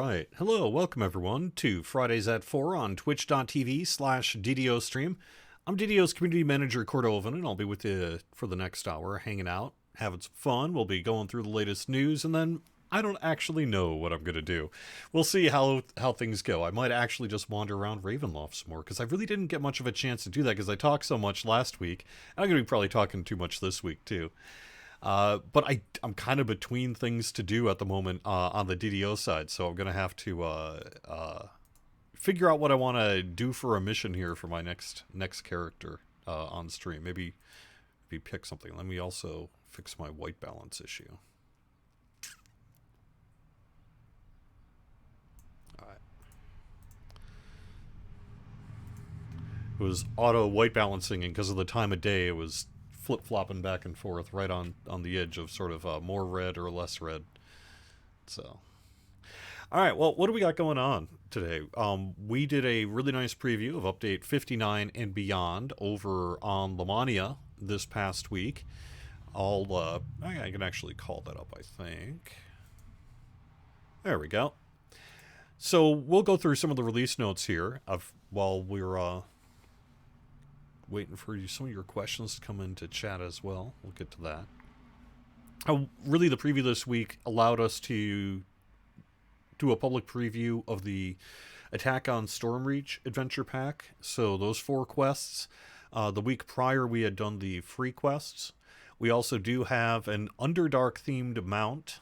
Right. Hello, welcome everyone to Fridays at 4 on twitch.tv/DDO stream. I'm DDO's community manager, Cordovan, and I'll be with you for the next hour, hanging out, having some fun. We'll be going through the latest news, and then I don't actually know what I'm going to do. We'll see how things go. I might actually just wander around Ravenloft some more, because I really didn't get much of a chance to do that, because I talked so much last week. I'm going to be probably talking too much this week, too. But I'm kind of between things to do at the moment on the DDO side, so I'm going to have to figure out what I want to do for a mission here for my next character on stream. Maybe pick something. Let me also fix my white balance issue. All right. It was auto white balancing, and because of the time of day, it was flip-flopping back and forth right on the edge of sort of more red or less red. So, all right, well, what do we got going on today? We did a really nice preview of Update 59 and beyond over on Lamannia this past week. I can actually call that up, I think. There we go. So we'll go through some of the release notes here while we're waiting for some of your questions to come into chat as well. We'll get to that. Really, the preview this week allowed us to do a public preview of the Attack on Stormreach adventure pack. So those 4 quests. The week prior, we had done the free quests. We also do have an Underdark themed mount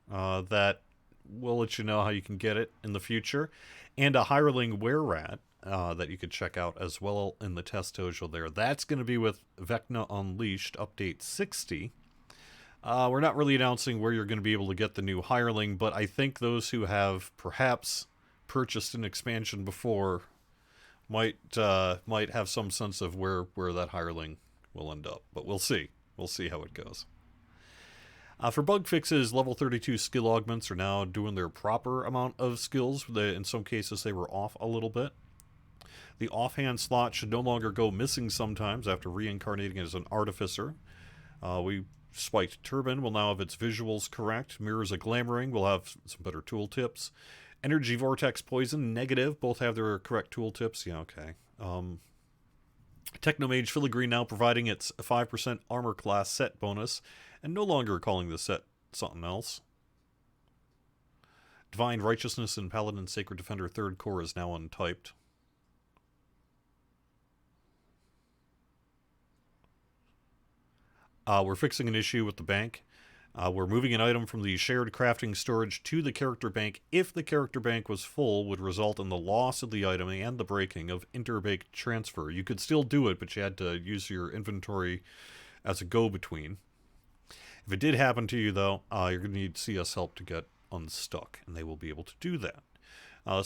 that we'll let you know how you can get it in the future, and a hireling were-rat that you could check out as well in the test dojo there. That's going to be with Vecna Unleashed Update 60. We're not really announcing where you're going to be able to get the new hireling, but I think those who have perhaps purchased an expansion before might have some sense of where that hireling will end up. But we'll see. We'll see how it goes. For bug fixes, level 32 skill augments are now doing their proper amount of skills. In some cases, they were off a little bit. The offhand slot should no longer go missing sometimes after reincarnating as an artificer. Spiked Turban will now have its visuals correct. Mirrors of Glamoring will have some better tooltips. Energy Vortex Poison, negative, both have their correct tooltips. Yeah, okay. Technomage Filigree now providing its 5% armor class set bonus, and no longer calling the set something else. Divine Righteousness and Paladin Sacred Defender 3rd Core is now untyped. We're fixing an issue with the bank. We're moving an item from the shared crafting storage to the character bank if the character bank was full, would result in the loss of the item and the breaking of interbank transfer. You could still do it, but you had to use your inventory as a go-between. If it did happen to you, though, you're going to need CS help to get unstuck, and they will be able to do that.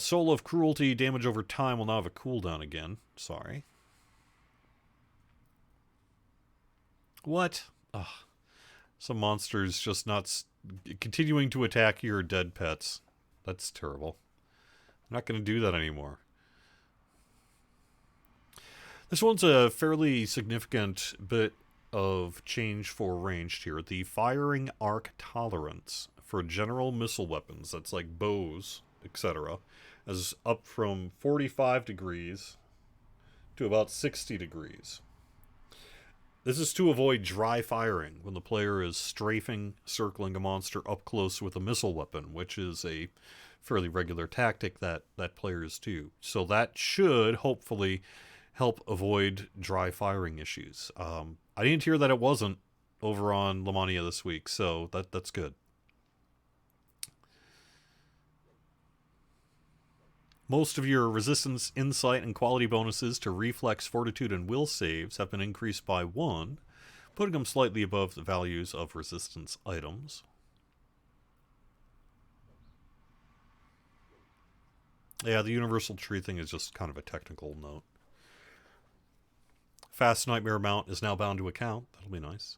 Soul of Cruelty, damage over time will now have a cooldown again. Sorry. What? Ugh. Some monsters just not continuing to attack your dead pets. That's terrible. I'm not going to do that anymore. This one's a fairly significant bit of change for ranged here. The firing arc tolerance for general missile weapons, that's like bows, etc., is up from 45 degrees to about 60 degrees. This is to avoid dry firing when the player is strafing, circling a monster up close with a missile weapon, which is a fairly regular tactic that players do. So that should hopefully help avoid dry firing issues. I didn't hear that it wasn't over on Lamannia this week, so that's good. Most of your resistance, insight, and quality bonuses to reflex, fortitude, and will saves have been increased by 1, putting them slightly above the values of resistance items. Yeah, the universal tree thing is just kind of a technical note. Fast Nightmare Mount is now bound to account. That'll be nice.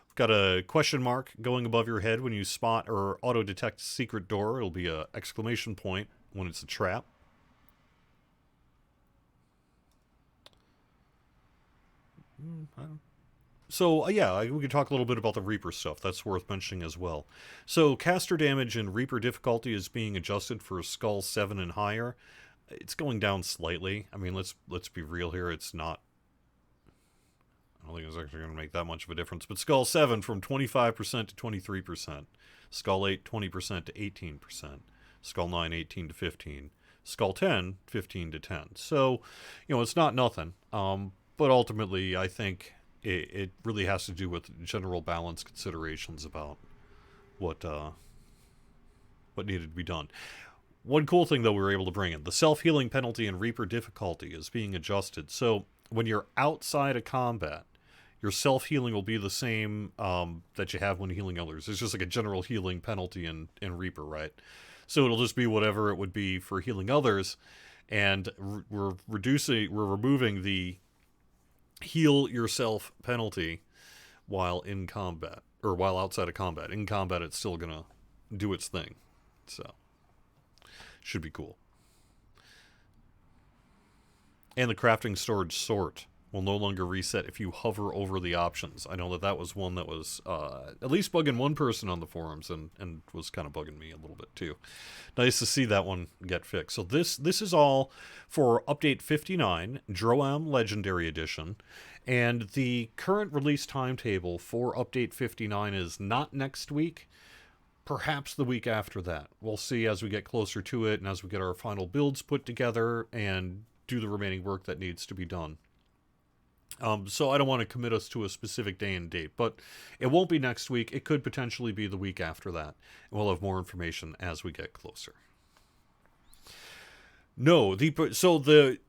We've got a question mark going above your head when you spot or auto-detect secret door. It'll be an exclamation point when it's a trap. So yeah, we could talk a little bit about the Reaper stuff. That's worth mentioning as well. So caster damage and Reaper difficulty is being adjusted for Skull 7 and higher. It's going down slightly. I mean, let's be real here. It's not. I don't think it's actually going to make that much of a difference. But Skull 7 from 25% to 23%. Skull 8, 20% to 18%. Skull 9, 18 to 15. Skull 10, 15 to 10. So, it's not nothing. But ultimately, I think it really has to do with general balance considerations about what needed to be done. One cool thing, though, we were able to bring in, the self-healing penalty and Reaper difficulty is being adjusted. So when you're outside of combat, your self-healing will be the same that you have when healing others. It's just like a general healing penalty in Reaper, right? So it'll just be whatever it would be for healing others, and we're removing the heal yourself penalty while in combat, or while outside of combat. In combat, it's still gonna do its thing, so should be cool. And the crafting storage sort will no longer reset if you hover over the options. I know that was one that was at least bugging one person on the forums, and was kind of bugging me a little bit too. Nice to see that one get fixed. So this is all for Update 59, Droam Legendary Edition, and the current release timetable for Update 59 is not next week, perhaps the week after that. We'll see as we get closer to it and as we get our final builds put together and do the remaining work that needs to be done. So I don't want to commit us to a specific day and date, but it won't be next week. It could potentially be the week after that. And we'll have more information as we get closer. No,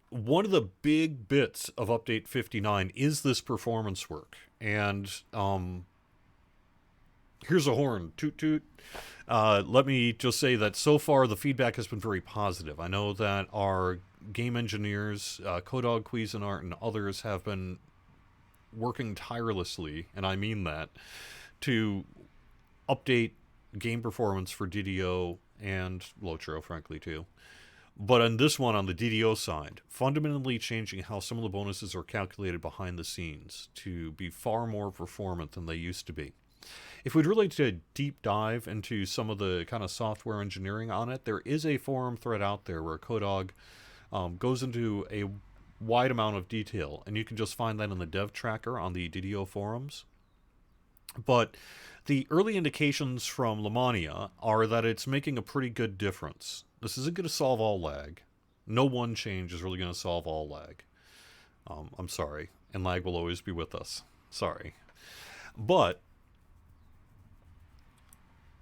one of the big bits of Update 59 is this performance work. And here's a horn. Toot toot. Let me just say that so far the feedback has been very positive. I know that our game engineers, Kodog, Cuisinart, and others have been working tirelessly, and I mean that, to update game performance for DDO and Lotro, frankly, too. But on this one, on the DDO side, fundamentally changing how some of the bonuses are calculated behind the scenes to be far more performant than they used to be. If we'd really to deep dive into some of the kind of software engineering on it, there is a forum thread out there where Kodog goes into a wide amount of detail, and you can just find that in the dev tracker on the DDO forums. But the early indications from Lamannia are that it's making a pretty good difference. This isn't going to solve all lag. No one change is really going to solve all lag. I'm sorry, and lag will always be with us. Sorry. But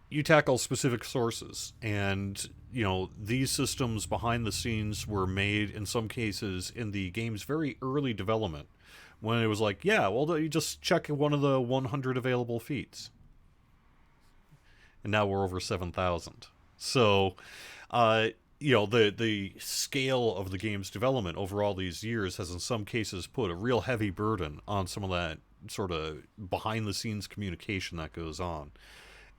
you tackle specific sources, and these systems behind the scenes were made in some cases in the game's very early development, when it was like, yeah, well, you just check one of the 100 available feats, and now we're over 7,000. So the scale of the game's development over all these years has in some cases put a real heavy burden on some of that sort of behind the scenes communication that goes on.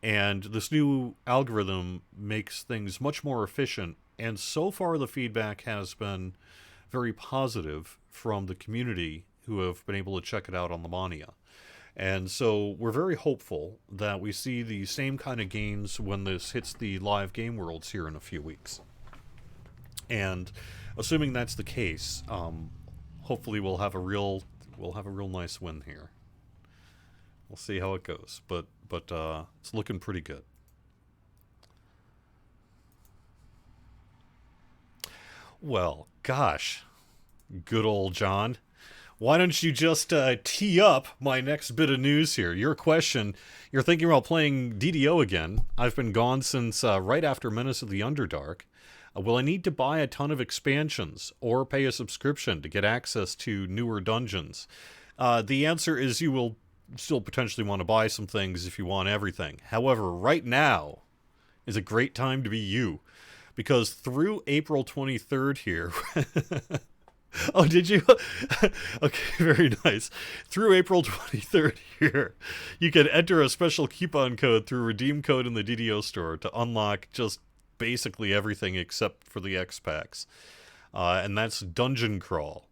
And this new algorithm makes things much more efficient, and so far the feedback has been very positive from the community who have been able to check it out on Lamannia. And so we're very hopeful that we see the same kind of gains when this hits the live game worlds here in a few weeks. And assuming that's the case, hopefully we'll have a real nice win here. We'll see how it goes, but it's looking pretty good. Well, gosh, good old John. Why don't you just tee up my next bit of news here? Your question, you're thinking about playing DDO again. I've been gone since right after Menace of the Underdark. Will I need to buy a ton of expansions or pay a subscription to get access to newer dungeons? The answer is you will still potentially want to buy some things if you want everything. However, right now is a great time to be you, because through April 23rd here... Oh, did you? Okay, very nice. Through April 23rd here, you can enter a special coupon code through redeem code in the DDO store to unlock just basically everything except for the X-Packs. And that's Dungeon Crawl.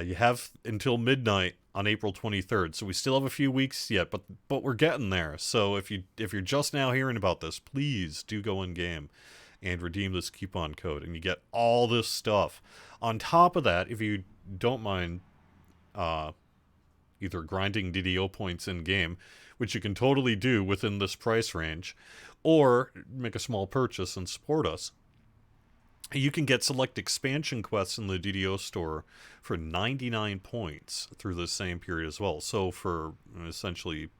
You have until midnight on April 23rd, so we still have a few weeks yet, but we're getting there. So if you're just now hearing about this, please do go in game and redeem this coupon code, and you get all this stuff. On top of that, if you don't mind either grinding DDO points in game, which you can totally do within this price range, or make a small purchase and support us, you can get select expansion quests in the DDO store for 99 points through the same period as well. So for essentially,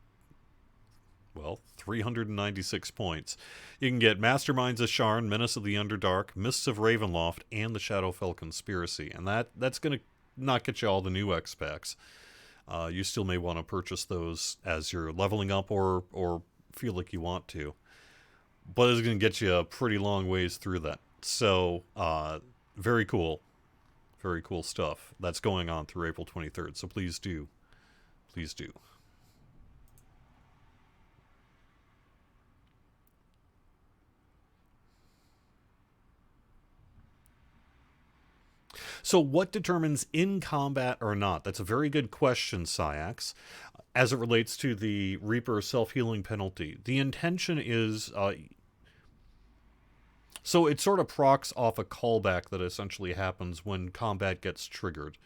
well, 396 points, you can get Masterminds of Sharn, Menace of the Underdark, Mists of Ravenloft, and the Shadowfell Conspiracy. And that's going to not get you all the new X packs. You still may want to purchase those as you're leveling up or feel like you want to. But it's going to get you a pretty long ways through that. So, very cool. Very cool stuff. That's going on through April 23rd. So please do. Please do. So what determines in combat or not? That's a very good question, Syax. As it relates to the Reaper self-healing penalty, the intention is... so it sort of procs off a callback that essentially happens when combat gets triggered,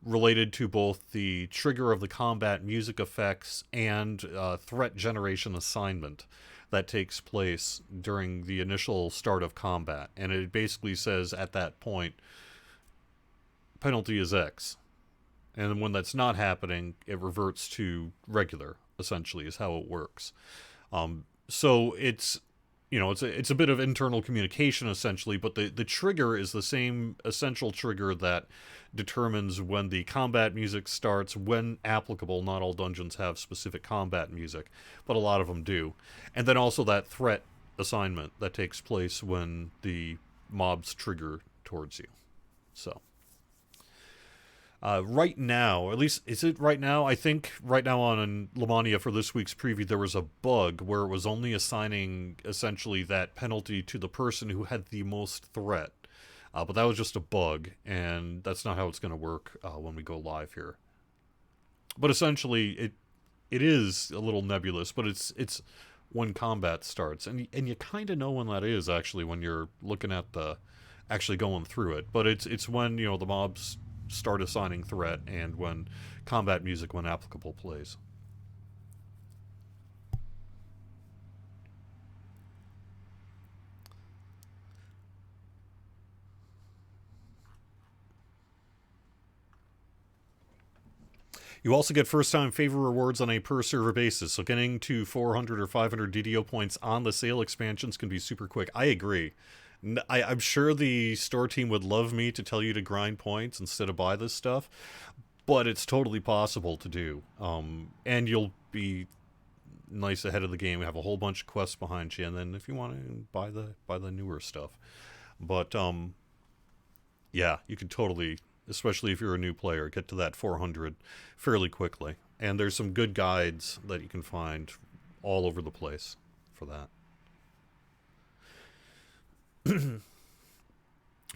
related to both the trigger of the combat music effects and threat generation assignment that takes place during the initial start of combat. And it basically says at that point, penalty is X. And when that's not happening, it reverts to regular, essentially, is how it works. So it's... it's a bit of internal communication, essentially, but the trigger is the same essential trigger that determines when the combat music starts, when applicable. Not all dungeons have specific combat music, but a lot of them do. And then also that threat assignment that takes place when the mobs trigger towards you. So... right now, or at least, is it right now? I think right now on Lamannia for this week's preview, there was a bug where it was only assigning, essentially, that penalty to the person who had the most threat. But that was just a bug, and that's not how it's going to work when we go live here. But essentially, it is a little nebulous, but it's when combat starts. And you kind of know when that is, actually, when you're looking at actually going through it. But it's when, the mobs start assigning threat and when combat music, when applicable, plays. You also get first-time favor rewards on a per-server basis, so getting to 400 or 500 DDO points on the sale expansions can be super quick. I agree. I'm sure the store team would love me to tell you to grind points instead of buy this stuff, but it's totally possible to do. And you'll be nice ahead of the game. We have a whole bunch of quests behind you, and then if you want to buy the newer stuff. But yeah, you can totally, especially if you're a new player, get to that 400 fairly quickly. And there's some good guides that you can find all over the place for that.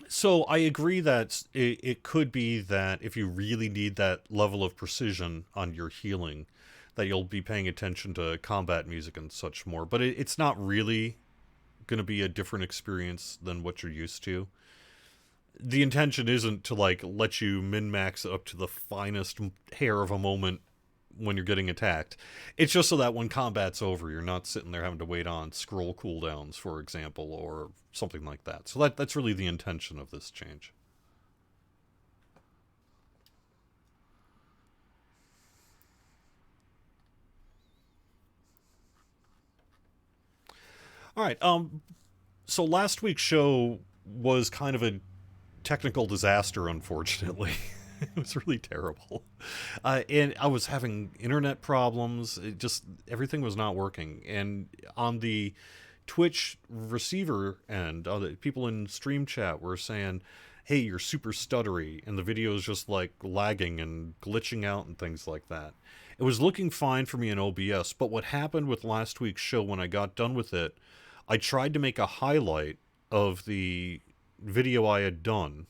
So I agree that it could be that if you really need that level of precision on your healing, that you'll be paying attention to combat music and such more. But it's not really going to be a different experience than what you're used to. The intention isn't to let you min-max up to the finest hair of a moment when you're getting attacked. It's just so that when combat's over, you're not sitting there having to wait on scroll cooldowns, for example, or something like that. So that's really the intention of this change. All right. So last week's show was kind of a technical disaster, unfortunately. It was really terrible. And I was having internet problems. Everything was not working. And on the Twitch receiver end, the people in stream chat were saying, hey, you're super stuttery, and the video is just lagging and glitching out and things like that. It was looking fine for me in OBS, but what happened with last week's show, when I got done with it, I tried to make a highlight of the video I had done,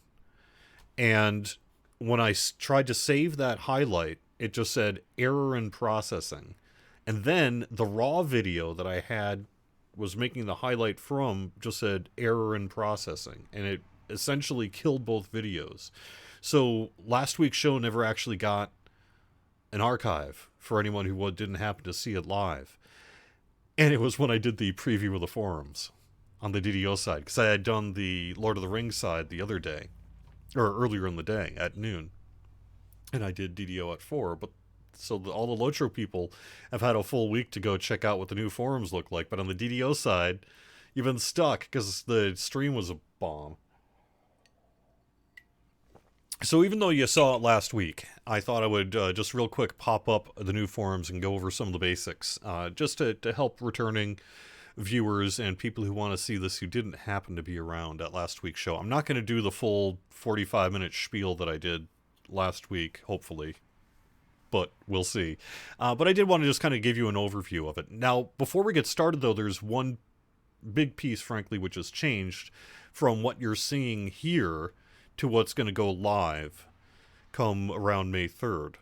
and when I tried to save that highlight, it just said error in processing. And then the raw video that I had was making the highlight from just said error in processing. And it essentially killed both videos. So last week's show never actually got an archive for anyone who didn't happen to see it live. And it was when I did the preview of the forums on the DDO side, because I had done the Lord of the Rings side the other day, or earlier in the day at noon, and I did DDO at 4. But so all the Lotro people have had a full week to go check out what the new forums look like. But on the DDO side, you've been stuck because the stream was a bomb. So even though you saw it last week, I thought I would just real quick pop up the new forums and go over some of the basics, just to help returning viewers and people who want to see this who didn't happen to be around at last week's show. I'm not going to do the full 45-minute spiel that I did last week, hopefully, but we'll see. But I did want to just kind of give you an overview of it. Now, before we get started, though, there's one big piece, frankly, which has changed from what you're seeing here to what's going to go live come around May 3rd.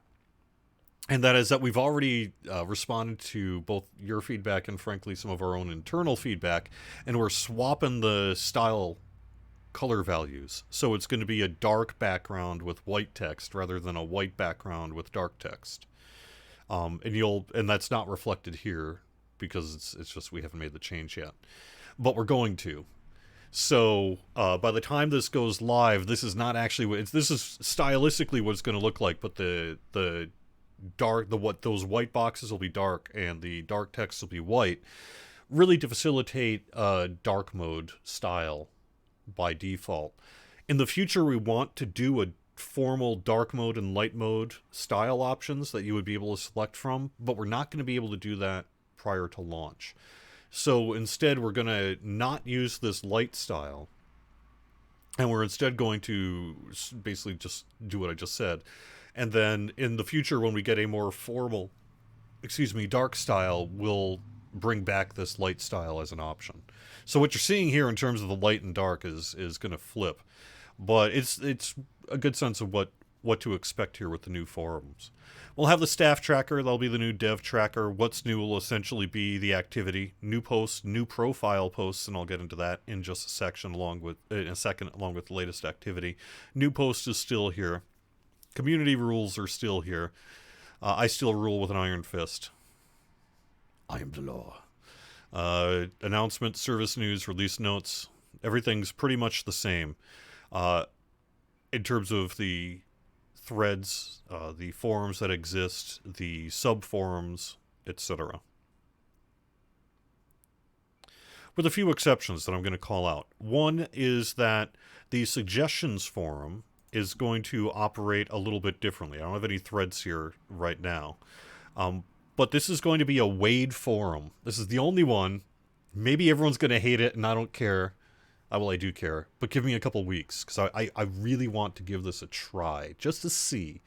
And that is that we've already responded to both your feedback and, frankly, some of our own internal feedback, and we're swapping the style color values. So it's going to be a dark background with white text rather than a white background with dark text. And that's not reflected here because it's just we haven't made the change yet. But we're going to. So by the time this goes live, this is not actually this is stylistically what it's going to look like, but the those white boxes will be dark and the dark text will be white, really to facilitate dark mode style by default. In the future, we want to do a formal dark mode and light mode style options that you would be able to select from, but we're not going to be able to do that prior to launch. So instead, we're going to not use this light style, and we're instead going to basically just do what I just said. And then in the future, when we get a more formal, dark style, we'll bring back this light style as an option. So what you're seeing here in terms of the light and dark is going to flip. But it's a good sense of what to expect here with the new forums. We'll have the staff tracker. That'll be the new dev tracker. What's new will essentially be the activity. New posts, new profile posts, and I'll get into that in just a second along with the latest activity. New post is still here. Community rules are still here. I still rule with an iron fist. I am the law. Announcement, service news, release notes. Everything's pretty much the same. In terms of the threads, the forums that exist, the sub-forums, etc. With a few exceptions that I'm going to call out. One is that the suggestions forum is going to operate a little bit differently. I don't have any threads here right now. But this is going to be a Wade forum. This is the only one. Maybe everyone's going to hate it, and I don't care. Well, I do care. But give me a couple weeks, because I really want to give this a try, just to see.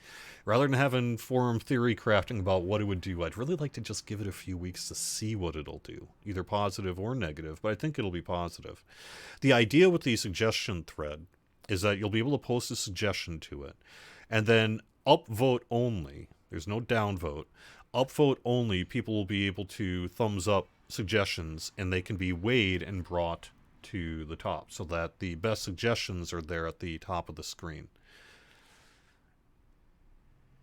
Rather than having forum theory crafting about what it would do, I'd really like to just give it a few weeks to see what it'll do. Either positive or negative, but I think it'll be positive. The idea with the suggestion thread is that you'll be able to post a suggestion to it, and then upvote only, there's no downvote, upvote only, people will be able to thumbs up suggestions, and they can be weighed and brought to the top, so that the best suggestions are there at the top of the screen.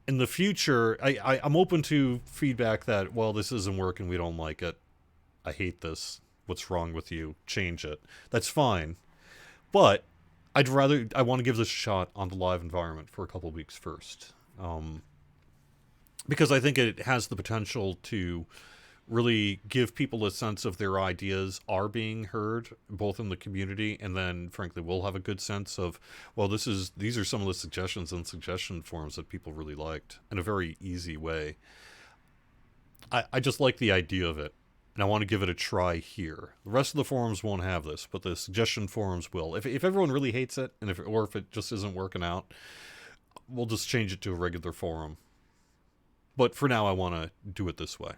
In the future, I'm open to feedback that, well, this isn't working, we don't like it, I hate this, what's wrong with you, change it. That's fine, but I want to give this a shot on the live environment for a couple weeks first. Because I think it has the potential to really give people a sense of their ideas are being heard, both in the community, and then, frankly, we'll have a good sense of, well, these are some of the suggestions and suggestion forms that people really liked, in a very easy way. I just like the idea of it, and I want to give it a try here. The rest of the forums won't have this, but the suggestion forums will. If everyone really hates it, and if it just isn't working out, we'll just change it to a regular forum. But for now, I want to do it this way.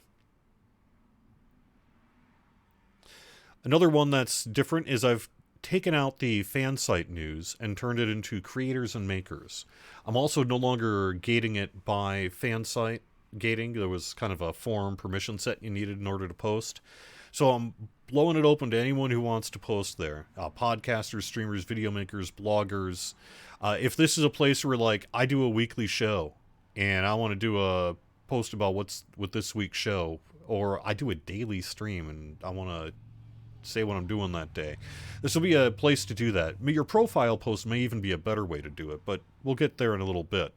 Another one that's different is I've taken out the fan site news and turned it into creators and makers. I'm also no longer gating it by fan site gating. There was kind of a forum permission set you needed in order to post. So I'm blowing it open to anyone who wants to post there. Podcasters, streamers, video makers, bloggers. If this is a place where, like, I do a weekly show and I want to do a post about what's with this week's show, or I do a daily stream and I want to say what I'm doing that day, this will be a place to do that. Your profile post may even be a better way to do it, but we'll get there in a little bit.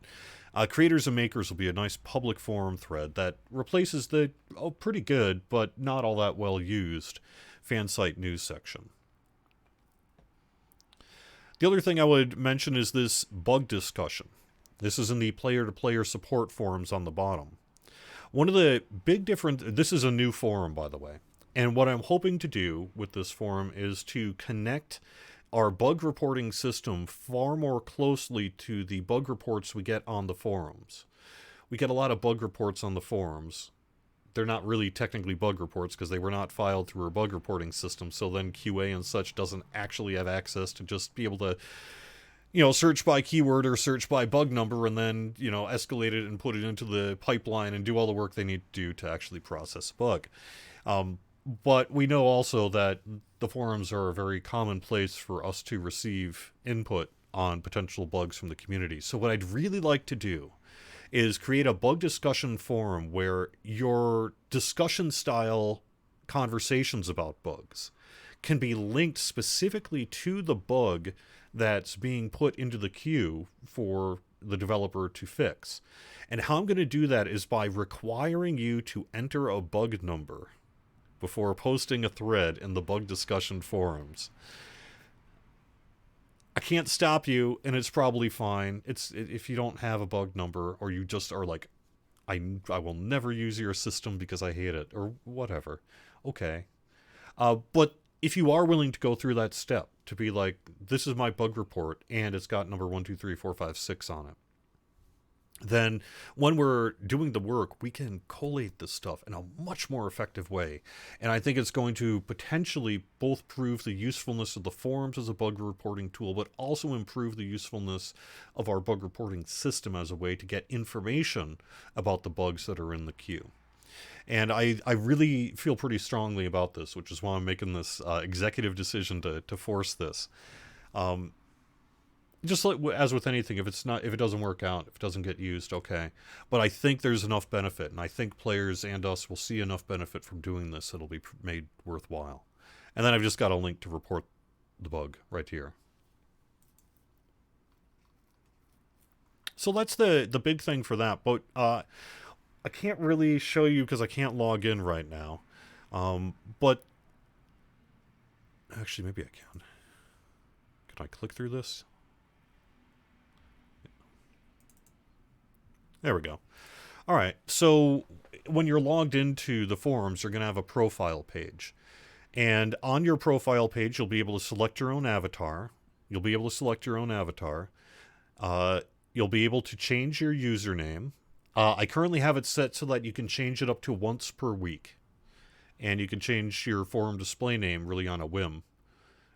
Creators and makers will be a nice public forum thread that replaces the pretty good but not all that well used fan site news section. The other thing I would mention is this bug discussion. This is in the player-to-player support forums on the bottom. One of the big this is a new forum, by the way, and what I'm hoping to do with this forum is to connect our bug reporting system far more closely to the bug reports we get on the forums. We get a lot of bug reports on the forums. They're not really technically bug reports because they were not filed through our bug reporting system, so then QA and such doesn't actually have access to just be able to, search by keyword or search by bug number and then, escalate it and put it into the pipeline and do all the work they need to do to actually process a bug. But we know also that the forums are a very common place for us to receive input on potential bugs from the community. So what I'd really like to do is create a bug discussion forum where your discussion style conversations about bugs can be linked specifically to the bug that's being put into the queue for the developer to fix. And how I'm going to do that is by requiring you to enter a bug number before posting a thread in the bug discussion forums. I can't stop you, and it's probably fine. If you don't have a bug number, or you just are like, I will never use your system because I hate it, or whatever. Okay. But if you are willing to go through that step, to be like, this is my bug report, and it's got number 1, 2, 3, 4, 5, 6 on it, then when we're doing the work, we can collate this stuff in a much more effective way. And I think it's going to potentially both prove the usefulness of the forums as a bug reporting tool, but also improve the usefulness of our bug reporting system as a way to get information about the bugs that are in the queue. And I really feel pretty strongly about this, which is why I'm making this executive decision to force this. Just like as with anything, if it doesn't work out, if it doesn't get used, okay. But I think there's enough benefit, and I think players and us will see enough benefit from doing this. It'll be made worthwhile. And then I've just got a link to report the bug right here. So that's the big thing for that. But I can't really show you because I can't log in right now. But actually, maybe I can. Can I click through this? There we go. All right. So when you're logged into the forums, you're going to have a profile page. And on your profile page, you'll be able to select your own avatar. You'll be able to change your username. I currently have it set so that you can change it up to once per week. And you can change your forum display name really on a whim.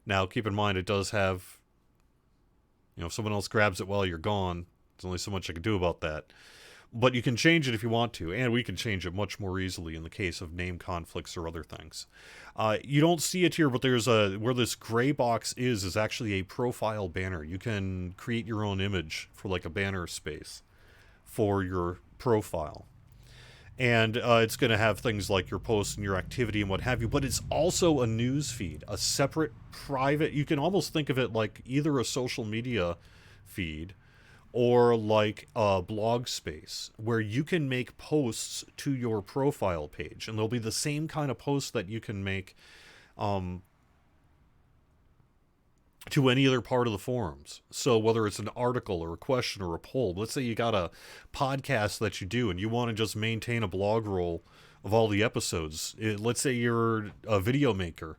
Now, keep in mind, it does have, if someone else grabs it while you're gone, there's only so much I can do about that. But you can change it if you want to, and we can change it much more easily in the case of name conflicts or other things. You don't see it here, but there's where this gray box is actually a profile banner. You can create your own image for like a banner space for your profile. And it's going to have things like your posts and your activity and what have you, but it's also a news feed, a separate private, you can almost think of it like either a social media feed or like a blog space where you can make posts to your profile page, and there'll be the same kind of posts that you can make to any other part of the forums. So whether it's an article or a question or a poll, let's say you got a podcast that you do and you want to just maintain a blog roll of all the episodes. Let's say you're a video maker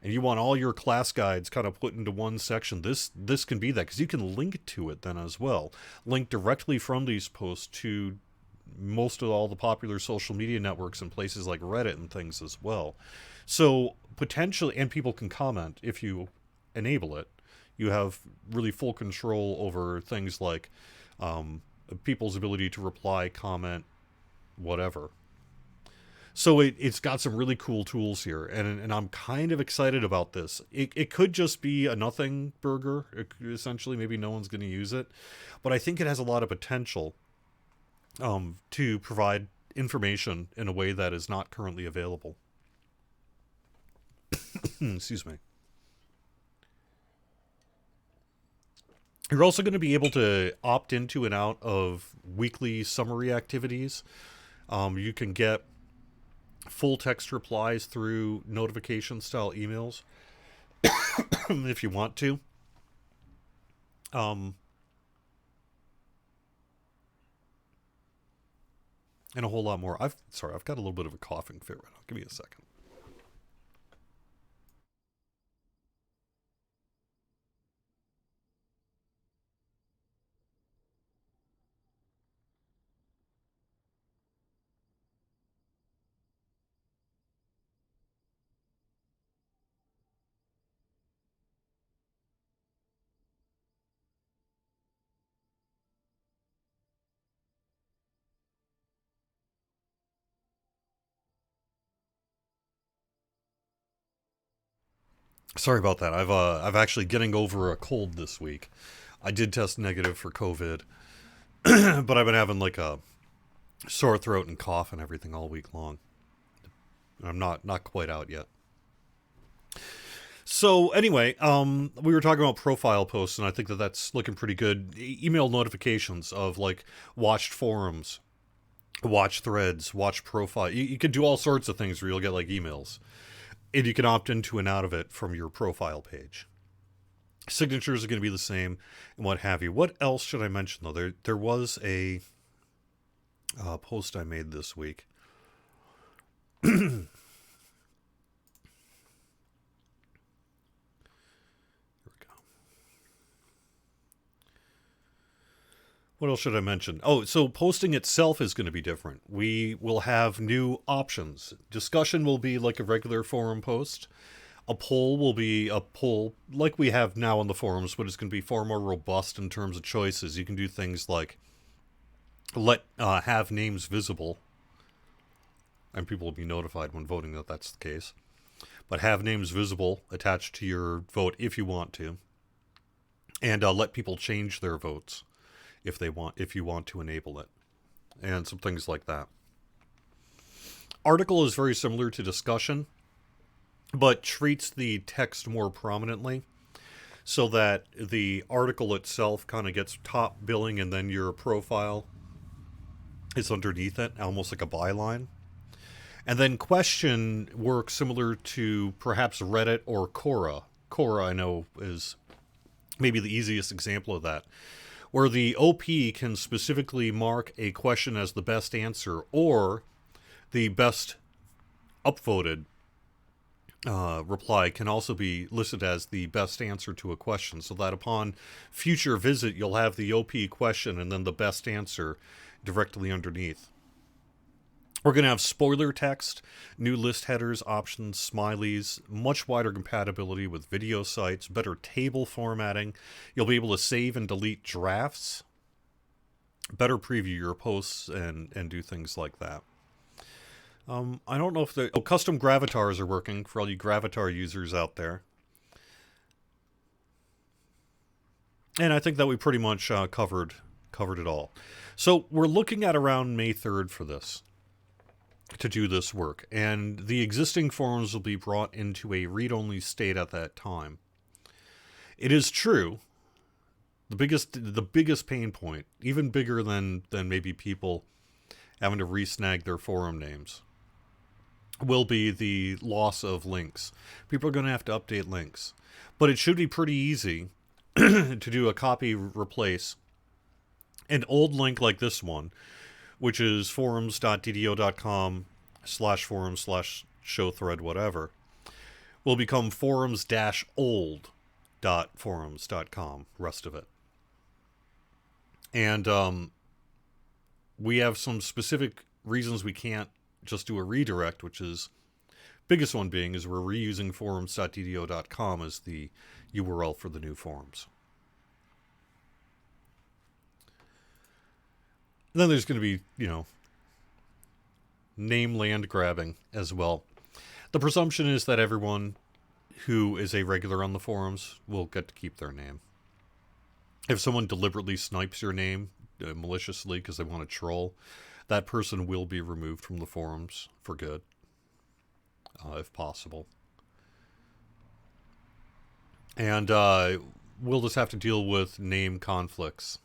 and you want all your class guides kind of put into one section, this can be that, because you can link to it then as well. Link directly from these posts to most of all the popular social media networks and places like Reddit and things as well. So potentially, and people can comment if you enable it, you have really full control over things like people's ability to reply, comment, whatever. So it's got some really cool tools here, and I'm kind of excited about this. It could just be a nothing burger. Essentially, maybe no one's going to use it. But I think it has a lot of potential to provide information in a way that is not currently available. Excuse me. You're also going to be able to opt into and out of weekly summary activities. You can get full text replies through notification style emails if you want to. And a whole lot more. I've got a little bit of a coughing fit right now. Give me a second. Sorry about that. I've actually getting over a cold this week. I did test negative for COVID, but I've been having like a sore throat and cough and everything all week long. I'm not quite out yet. So anyway, we were talking about profile posts, and I think that that's looking pretty good. Email notifications of like watched forums, watch threads, watch profile. You can do all sorts of things where you'll get like emails, and you can opt into and out of it from your profile page. Signatures are going to be the same, and what have you. What else should I mention though? There was a post I made this week. What else should I mention? Oh, so posting itself is going to be different. We will have new options. Discussion will be like a regular forum post. A poll will be a poll like we have now on the forums, but it's going to be far more robust in terms of choices. You can do things like have names visible, and people will be notified when voting that that's the case. But have names visible attached to your vote if you want to, and let people change their votes if you want to enable it, and some things like that. Article is very similar to discussion, but treats the text more prominently, so that the article itself kind of gets top billing, and then your profile is underneath it, almost like a byline. And then question works similar to perhaps Reddit or Quora. Quora, I know, is maybe the easiest example of that, where the OP can specifically mark a question as the best answer or the best upvoted reply can also be listed as the best answer to a question, so that upon future visit you'll have the OP question and then the best answer directly underneath. We're going to have spoiler text, new list headers, options, smileys, much wider compatibility with video sites, better table formatting. You'll be able to save and delete drafts, better preview your posts, and do things like that. I don't know if the custom gravatars are working for all you gravatar users out there. And I think that we pretty much covered it all. So we're looking at around May 3rd for this, to do this work, and the existing forums will be brought into a read-only state at that time. It is true, the biggest pain point, even bigger than maybe people having to re-snag their forum names, will be the loss of links. People are going to have to update links, but it should be pretty easy to do a copy replace. An old link like this one, which is forums.ddo.com/forum/show thread whatever, will become forums-old.forums.com, rest of it. And we have some specific reasons we can't just do a redirect, which is, biggest one being, is we're reusing forums.ddo.com as the URL for the new forums. And then there's going to be, name land grabbing as well. The presumption is that everyone who is a regular on the forums will get to keep their name. If someone deliberately snipes your name maliciously because they want to troll, that person will be removed from the forums for good, if possible. And we'll just have to deal with name conflicts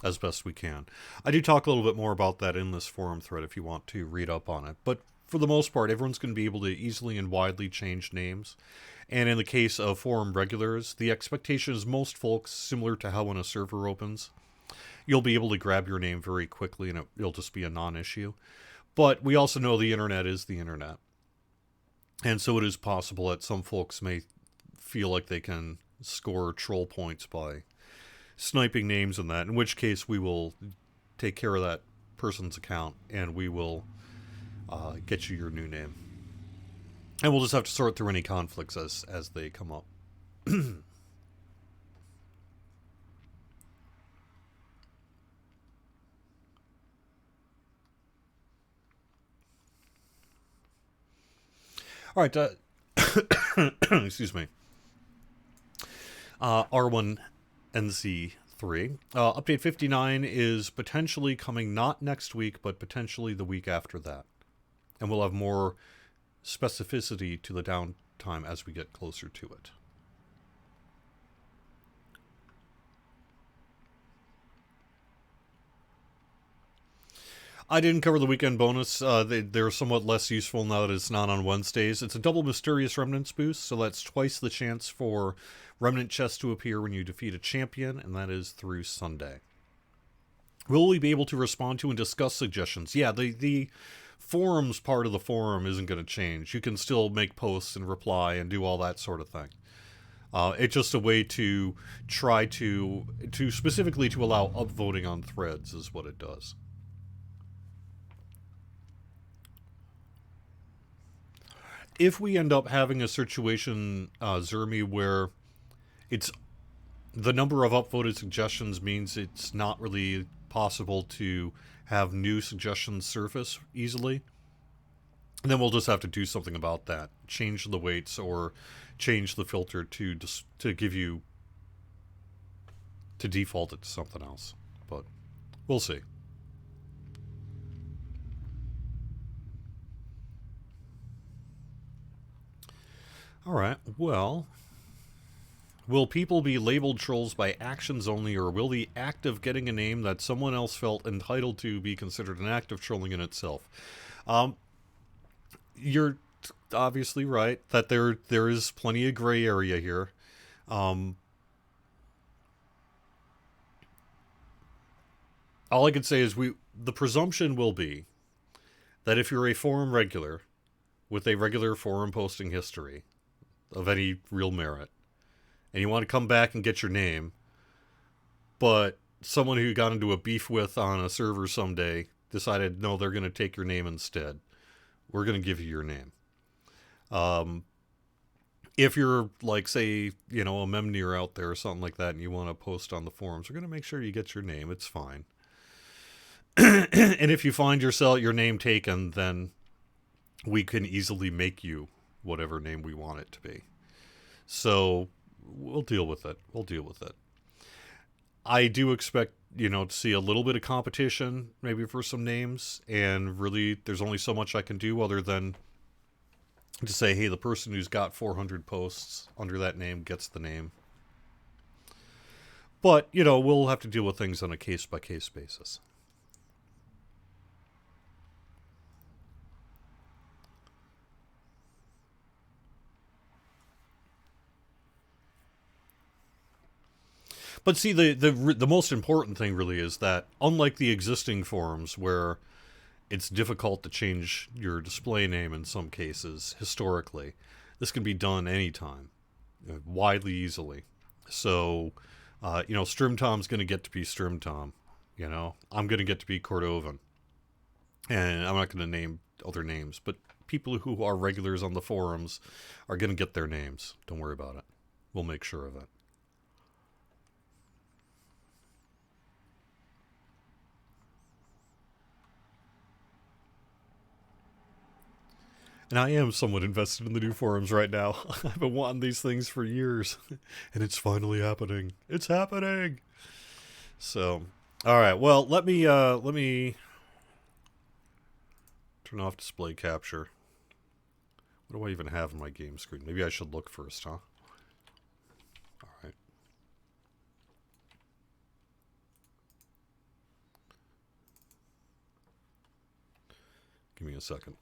as best we can. I do talk a little bit more about that in this forum thread if you want to read up on it. But for the most part, everyone's going to be able to easily and widely change names. And in the case of forum regulars, the expectation is most folks, similar to how when a server opens, you'll be able to grab your name very quickly and it'll just be a non-issue. But we also know the internet is the internet. And so it is possible that some folks may feel like they can score troll points by sniping names and that, in which case we will take care of that person's account and we will get you your new name. And we'll just have to sort through any conflicts as they come up. All right, excuse me. R1NC3. Update 59 is potentially coming not next week, but potentially the week after that. And we'll have more specificity to the downtime as we get closer to it. I didn't cover the weekend bonus. They're somewhat less useful now that it's not on Wednesdays. It's a double Mysterious Remnants boost, so that's twice the chance for Remnant chests to appear when you defeat a champion, and that is through Sunday. Will we be able to respond to and discuss suggestions? Yeah, the forums part of the forum isn't going to change. You can still make posts and reply and do all that sort of thing. It's just a way to try to specifically to allow upvoting on threads is what it does. If we end up having a situation, Zermi, where it's the number of upvoted suggestions means it's not really possible to have new suggestions surface easily, and then we'll just have to do something about that. Change the weights or change the filter to give you to default it to something else. But we'll see. All right, well, will people be labeled trolls by actions only, or will the act of getting a name that someone else felt entitled to be considered an act of trolling in itself? You're obviously right that there is plenty of gray area here. All I can say is the presumption will be that if you're a forum regular with a regular forum posting history of any real merit, and you want to come back and get your name, but someone who you got into a beef with on a server someday decided, no, they're going to take your name instead, we're going to give you your name. If you're, like, say, a Memnir out there or something like that, and you want to post on the forums, we're going to make sure you get your name. It's fine. And if you find your name taken, then we can easily make you whatever name we want it to be. So we'll deal with it. I do expect, to see a little bit of competition maybe for some names, and really there's only so much I can do other than to say, hey, the person who's got 400 posts under that name gets the name. But, we'll have to deal with things on a case-by-case basis. But see, the most important thing really is that, unlike the existing forums where it's difficult to change your display name in some cases, historically, this can be done anytime, widely, easily. So, Strimtom's going to get to be Strimtom. I'm going to get to be Cordovan. And I'm not going to name other names, but people who are regulars on the forums are going to get their names. Don't worry about it. We'll make sure of it. And I am somewhat invested in the new forums right now. I've been wanting these things for years, and it's finally happening. It's happening. So, all right. Well, let me turn off display capture. What do I even have on my game screen? Maybe I should look first, huh? All right. Give me a second.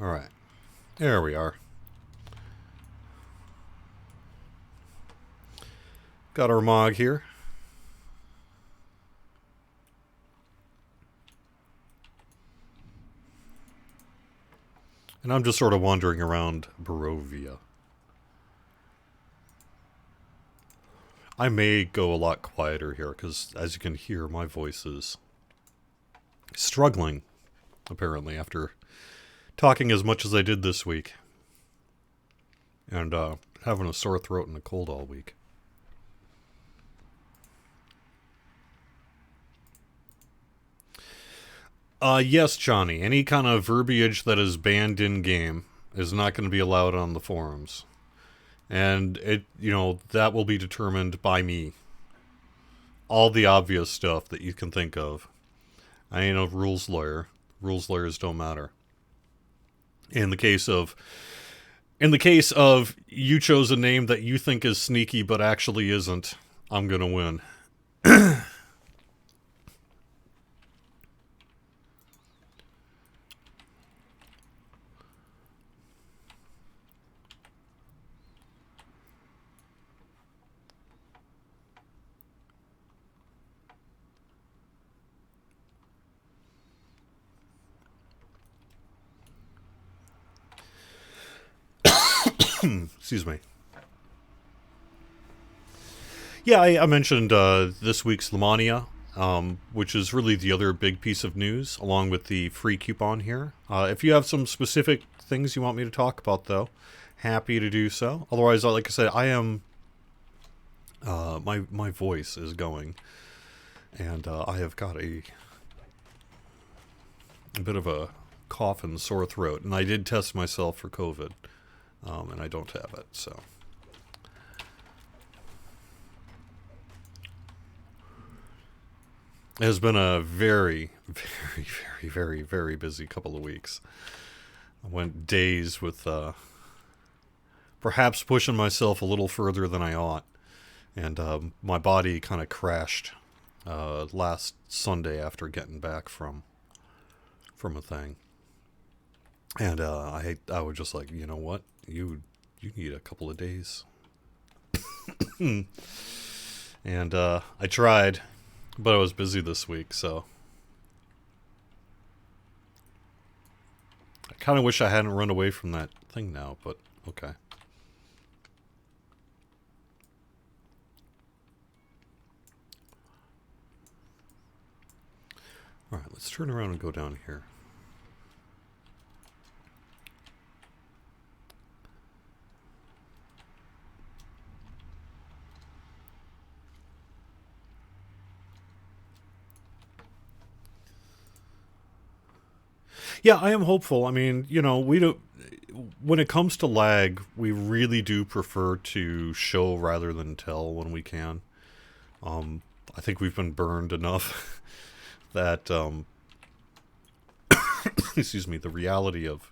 All right. There we are. Got our Mog here. And I'm just sort of wandering around Barovia. I may go a lot quieter here because, as you can hear, my voice is struggling, apparently, after talking as much as I did this week. And having a sore throat and a cold all week. Yes, Johnny. Any kind of verbiage that is banned in game is not going to be allowed on the forums. And that will be determined by me. All the obvious stuff that you can think of. I ain't a rules lawyer. Rules lawyers don't matter. In the case of you chose a name that you think is sneaky but actually isn't, I'm going to win. Excuse me. Yeah, I mentioned this week's Lamannia, which is really the other big piece of news, along with the free coupon here. If you have some specific things you want me to talk about, though, happy to do so. Otherwise, like I said, I am... my voice is going, and I have got a bit of a cough and sore throat, and I did test myself for COVID, and I don't have it, so... It has been a very, very, very, very, very busy couple of weeks. I went days with perhaps pushing myself a little further than I ought. And my body kind of crashed last Sunday after getting back from a thing. And I was just like, you know what? You need a couple of days. And I tried. But I was busy this week, so... I kind of wish I hadn't run away from that thing now, but okay. Alright, let's turn around and go down here. Yeah, I am hopeful. I mean, we don't... When it comes to lag, we really do prefer to show rather than tell when we can. I think we've been burned enough that, excuse me, the reality of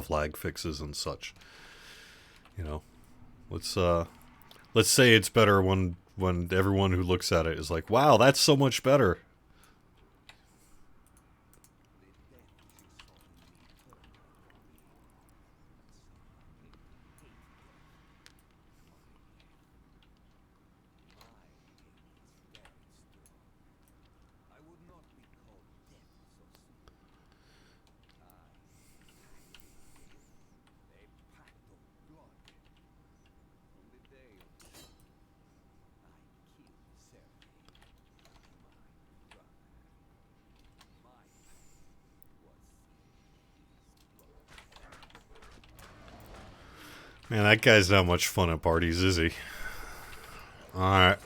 lag fixes and such. Let's say it's better when everyone who looks at it is like, wow, that's so much better. Man, that guy's not much fun at parties, is he? Alright.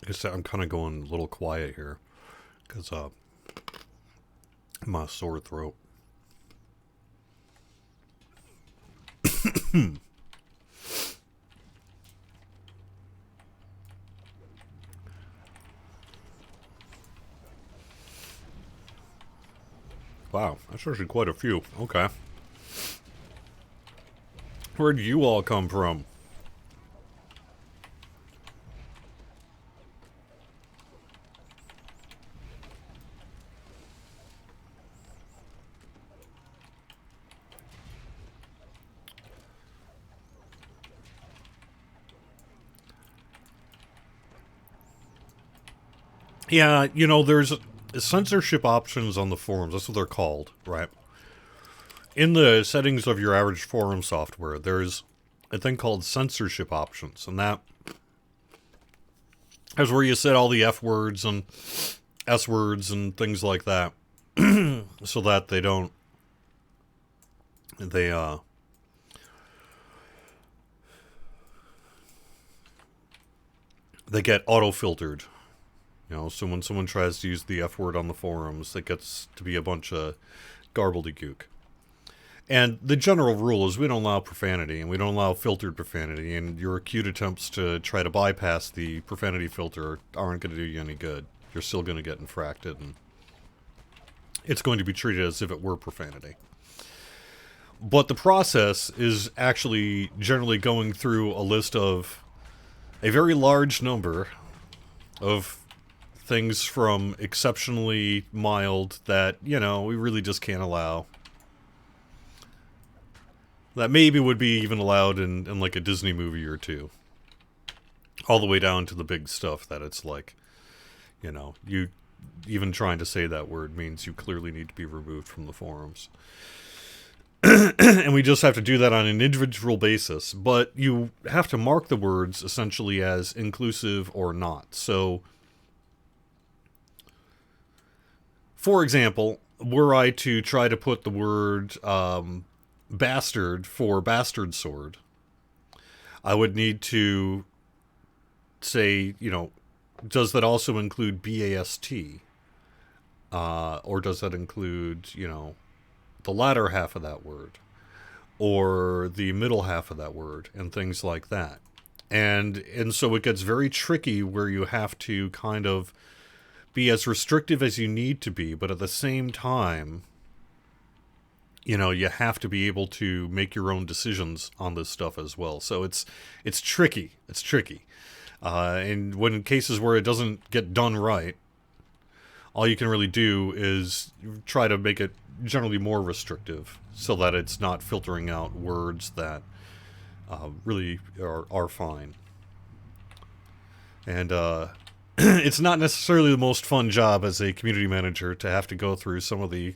I guess I'm kind of going a little quiet here. Because, I'm on a sore throat. Wow, that's actually quite a few. Okay. Where do you all come from? Yeah, you know, there's censorship options on the forums. That's what they're called, right? In the settings of your average forum software, there's a thing called censorship options, and that is where you set all the F words and S words and things like that, so that they don't they they get auto filtered. You know, so when someone tries to use the F word on the forums, it gets to be a bunch of garbledygook. And the general rule is we don't allow profanity, and we don't allow filtered profanity, and your acute attempts to try to bypass the profanity filter aren't going to do you any good. You're still going to get infracted, and it's going to be treated as if it were profanity. But the process is actually generally going through a list of a very large number of things from exceptionally mild that, you know, we really just can't allow. That maybe would be even allowed in like a Disney movie or two. All the way down to the big stuff that it's like, you know, you even trying to say that word means you clearly need to be removed from the forums. And we just have to do that on an individual basis. But you have to mark the words essentially as inclusive or not. So, for example, were I to try to put the word bastard for bastard sword, I would need to say, you know, does that also include BAST? Or does that include, you know, the latter half of that word? Or the middle half of that word? And things like that. And so it gets very tricky where you have to kind of be as restrictive as you need to be, but at the same time, you know, you have to be able to make your own decisions on this stuff as well. So it's tricky. It's tricky. And when in cases where it doesn't get done right, all you can really do is try to make it generally more restrictive so that it's not filtering out words that really are fine. And it's not necessarily the most fun job as a community manager to have to go through some of the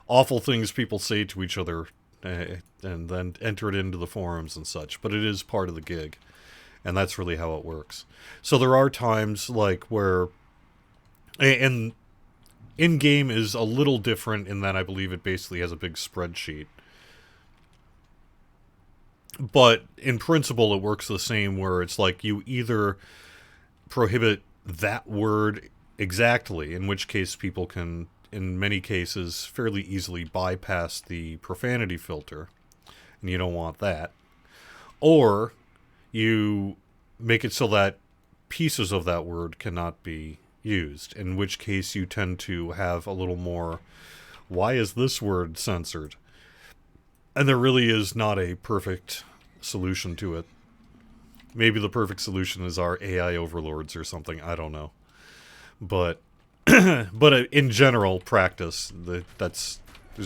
awful things people say to each other and then enter it into the forums and such. But it is part of the gig. And that's really how it works. So there are times like where... And in-game is a little different in that I believe it basically has a big spreadsheet. But in principle, it works the same where it's like you either prohibit that word exactly, in which case people can, in many cases, fairly easily bypass the profanity filter, and you don't want that. Or you make it so that pieces of that word cannot be used, in which case you tend to have a little more, why is this word censored? And there really is not a perfect solution to it. Maybe the perfect solution is our AI overlords or something, I don't know. But but in general practice, there's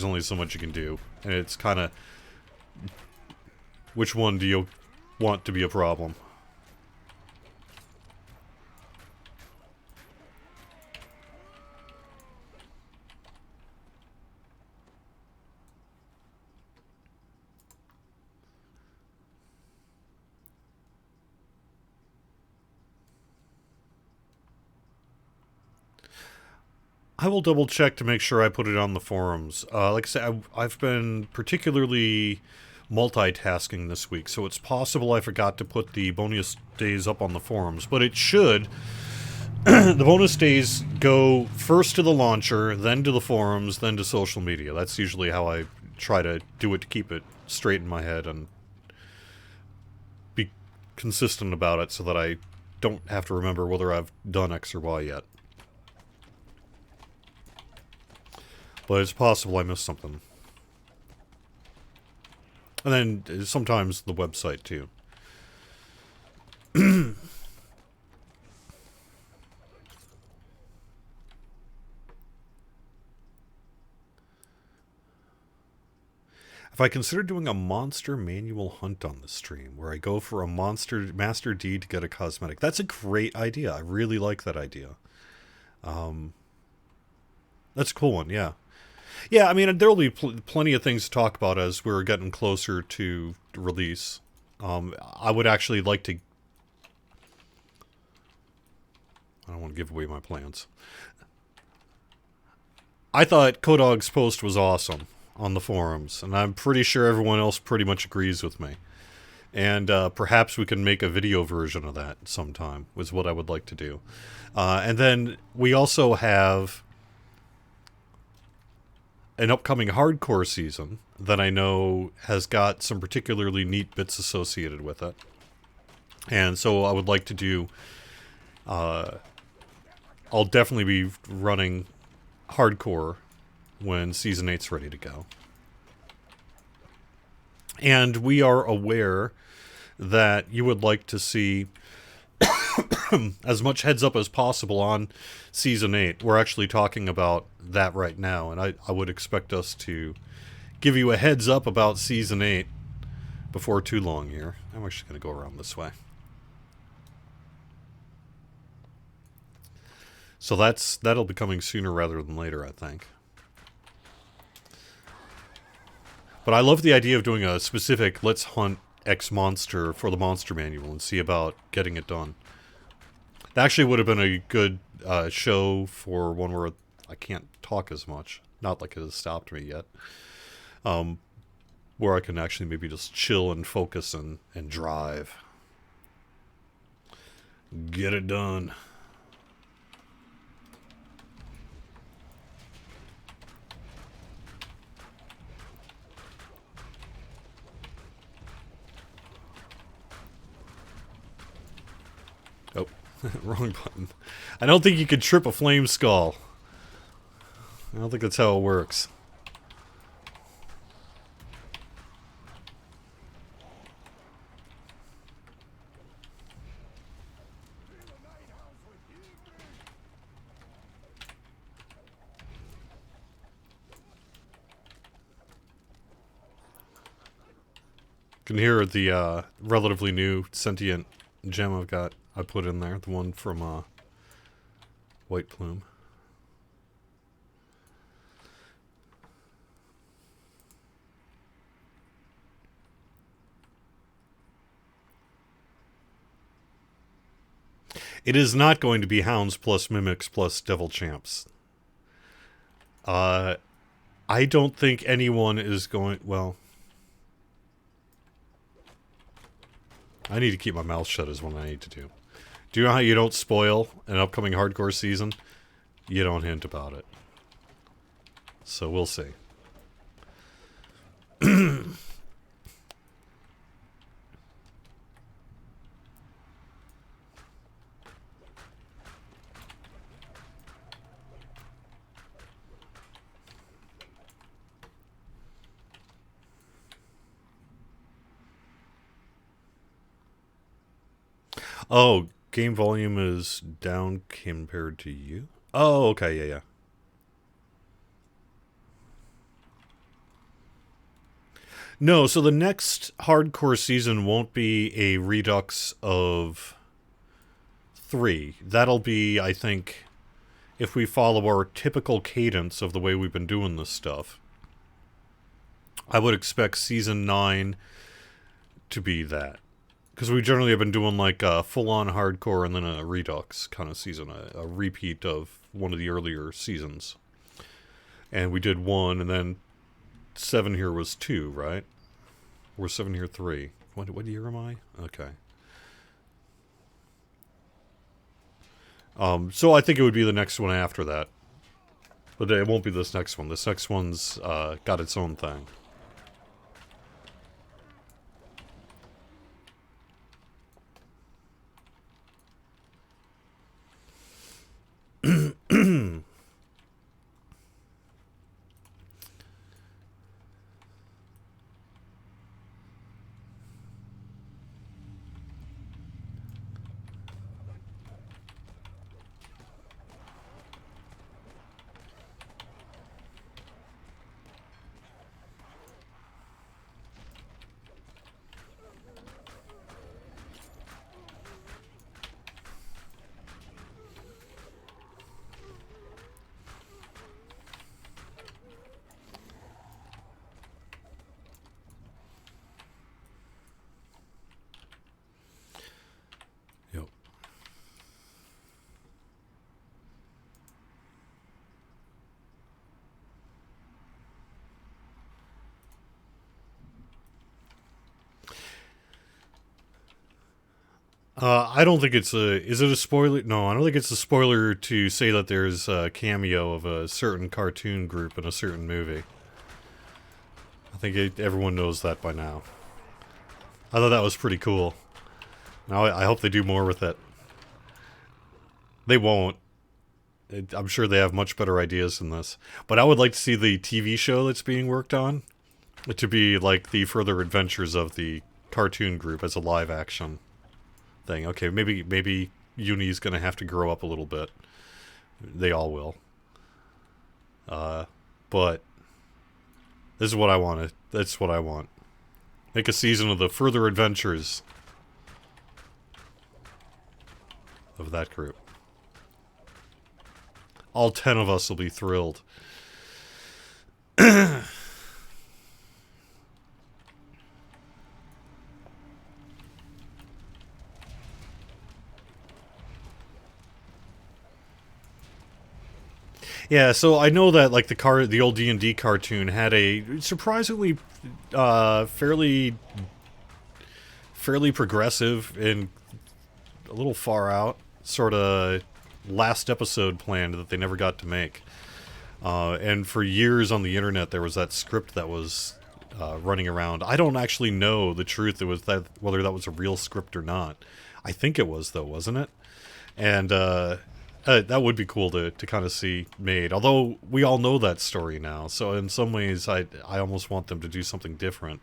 only so much you can do, and it's kind of which one do you want to be a problem? I will double check to make sure I put it on the forums. Like I said, I've been particularly multitasking this week, so it's possible I forgot to put the bonus days up on the forums, but it should. The bonus days go first to the launcher, then to the forums, then to social media. That's usually how I try to do it to keep it straight in my head and be consistent about it so that I don't have to remember whether I've done X or Y yet. But it's possible I missed something. And then sometimes the website too. If I consider doing a monster manual hunt on the stream, where I go for a master deed to get a cosmetic, that's a great idea. I really like that idea. That's a cool one, yeah. Yeah, I mean, there will be plenty of things to talk about as we're getting closer to release. I would actually like to... I don't want to give away my plans. I thought Kodog's post was awesome on the forums, and I'm pretty sure everyone else pretty much agrees with me. And perhaps we can make a video version of that sometime, is what I would like to do. And then we also have an upcoming hardcore season that I know has got some particularly neat bits associated with it. And so I would like to do... I'll definitely be running hardcore when Season 8's ready to go. And we are aware that you would like to see as much heads up as possible on Season 8. We're actually talking about that right now, and I would expect us to give you a heads up about Season 8 before too long here. I'm actually going to go around this way. So that'll be coming sooner rather than later, I think. But I love the idea of doing a specific let's hunt X monster for the monster manual and see about getting it done. That actually would have been a good show for one where I can't talk as much. Not like it has stopped me yet. Where I can actually maybe just chill and focus and drive. Get it done. Oh, wrong button. I don't think you could trip a flame skull. I don't think that's how it works. You can hear the relatively new sentient gem I put in there, the one from White Plume. It is not going to be Hounds plus Mimics plus Devil Champs. I don't think anyone is going... Well... I need to keep my mouth shut is what I need to do. Do you know how you don't spoil an upcoming hardcore season? You don't hint about it. So we'll see. Oh, game volume is down compared to you? Oh, okay, yeah. No, so the next hardcore season won't be a redux of 3. That'll be, I think, if we follow our typical cadence of the way we've been doing this stuff. I would expect Season 9 to be that. Because we generally have been doing like a full-on hardcore and then a redux kind of season, a repeat of one of the earlier seasons. And we did 1, and then 7 here was 2, right? Or 7 here 3. What year am I? Okay. So I think it would be the next one after that. But it won't be this next one. This next one's got its own thing. Yep. I don't think it's a... Is it a spoiler? No, I don't think it's a spoiler to say that there's a cameo of a certain cartoon group in a certain movie. I think everyone knows that by now. I thought that was pretty cool. Now I hope they do more with it. They won't. I'm sure they have much better ideas than this. But I would like to see the TV show that's being worked on to be like the further adventures of the cartoon group as a live action thing. Okay, maybe Uni's gonna have to grow up a little bit. They all will. But this is what I wanted. That's what I want. Make a season of the further adventures of that group. All 10 of us will be thrilled. Yeah, so I know that like the old D&D cartoon had a surprisingly fairly progressive and a little far out sort of last episode planned that they never got to make. And for years on the internet there was that script that was running around. I don't actually know the truth. It was that whether that was a real script or not. I think it was though, wasn't it? And that would be cool to kind of see made. Although we all know that story now, so in some ways I almost want them to do something different.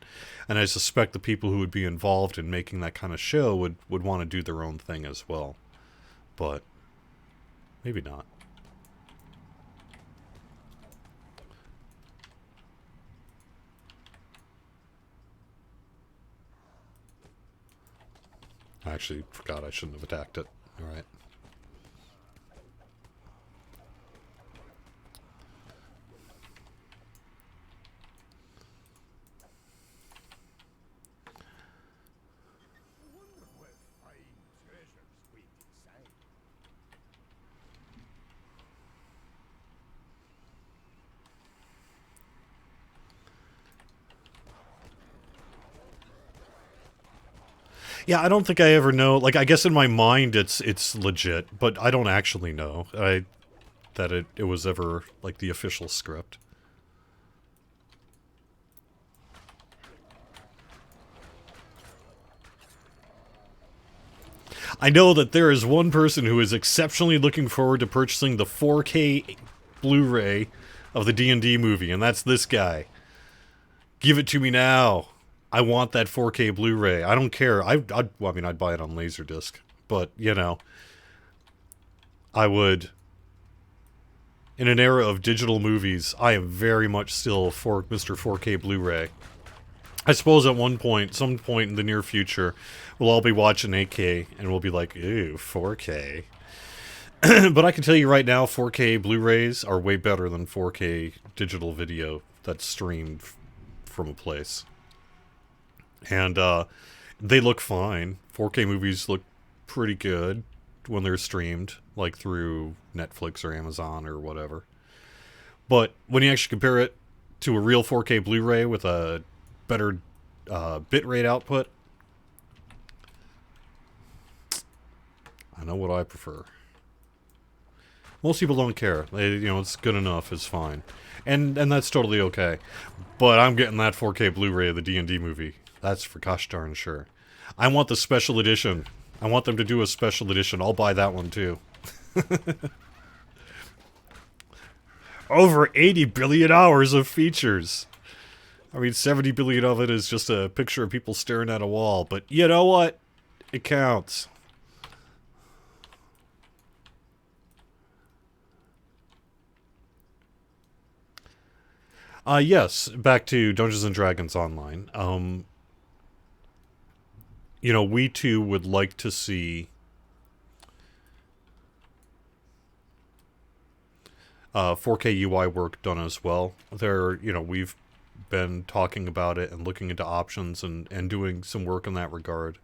And I suspect the people who would be involved in making that kind of show would want to do their own thing as well. But maybe not. I actually forgot I shouldn't have attacked it. Alright. Yeah, I don't think I ever know. Like, I guess in my mind it's legit, but I don't actually know that it was ever like the official script. I know that there is one person who is exceptionally looking forward to purchasing the 4K Blu-ray of the D&D movie, and that's this guy. Give it to me now. I want that 4K Blu-ray. I don't care. Well, I mean, I'd buy it on Laserdisc, but you know, I would. In an era of digital movies, I am very much still for Mr. 4K Blu-ray. I suppose at some point in the near future, we'll all be watching 8K and we'll be like, ew, 4K. But I can tell you right now, 4K Blu-rays are way better than 4K digital video that's streamed from a place. And they look fine. 4K movies look pretty good. when they're streamed, like through Netflix or Amazon or whatever. But when you actually compare it to a real 4K Blu-ray with a better bitrate output, I know what I prefer. Most people don't care. It's good enough. It's fine, and that's totally okay. But I'm getting that 4K Blu-ray of the D&D movie. That's for gosh darn sure. I want the special edition. I want them to do a special edition. I'll buy that one too. Over 80 billion hours of features. I mean, 70 billion of it is just a picture of people staring at a wall. But you know what? It counts. Yes, back to Dungeons and Dragons Online. We too would like to see 4K UI work done as well. We've been talking about it and looking into options and doing some work in that regard.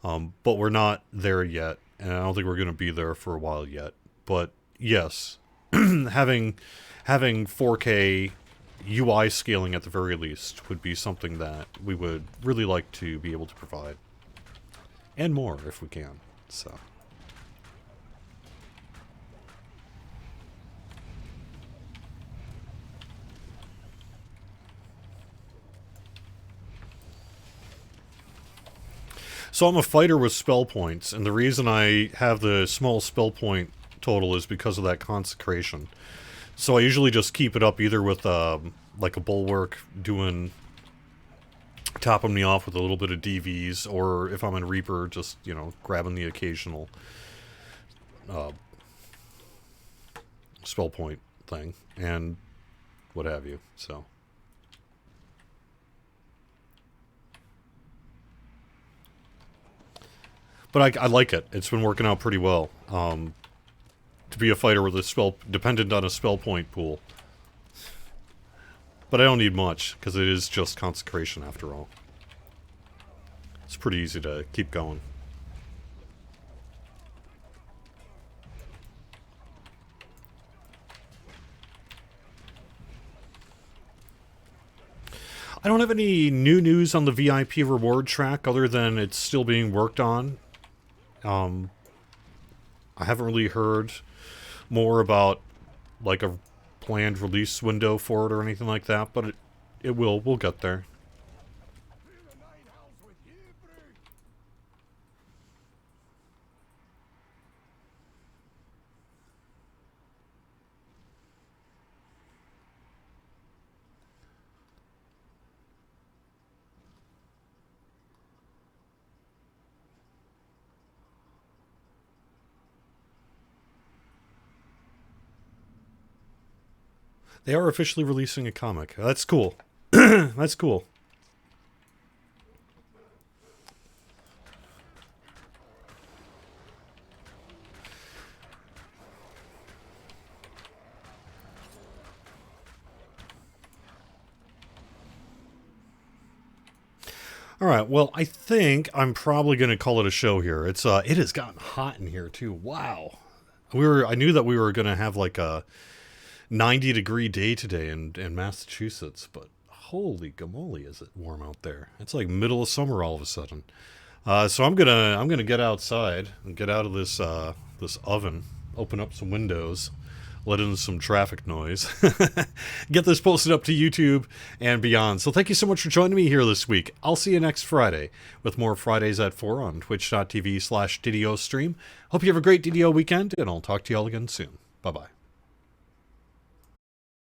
But we're not there yet, and I don't think we're going to be there for a while yet. But yes, having 4K UI scaling at the very least would be something that we would really like to be able to provide. And more if we can. So I'm a fighter with spell points, and the reason I have the small spell point total is because of that consecration. So I usually just keep it up either with like a bulwark, topping me off with a little bit of DVs, or if I'm in Reaper, just grabbing the occasional spell point thing and what have you. So. But I like it. It's been working out pretty well. To be a fighter with a spell dependent on a spell point pool. But I don't need much, because it is just consecration after all. It's pretty easy to keep going. I don't have any new news on the VIP reward track other than it's still being worked on. I haven't really heard more about like a planned release window for it or anything like that, but we'll get there. They are officially releasing a comic. That's cool. That's cool. All right. Well, I think I'm probably going to call it a show here. It has gotten hot in here too. Wow. I knew that we were going to have like a 90-degree day today in Massachusetts, but holy gamoly, is it warm out there. It's like middle of summer all of a sudden. So I'm gonna get outside and get out of this oven, open up some windows, let in some traffic noise, get this posted up to YouTube and beyond. So thank you so much for joining me here this week. I'll see you next Friday with more Fridays at 4 on twitch.tv/DDO stream. Hope you have a great DDO weekend, and I'll talk to you all again soon. Bye-bye.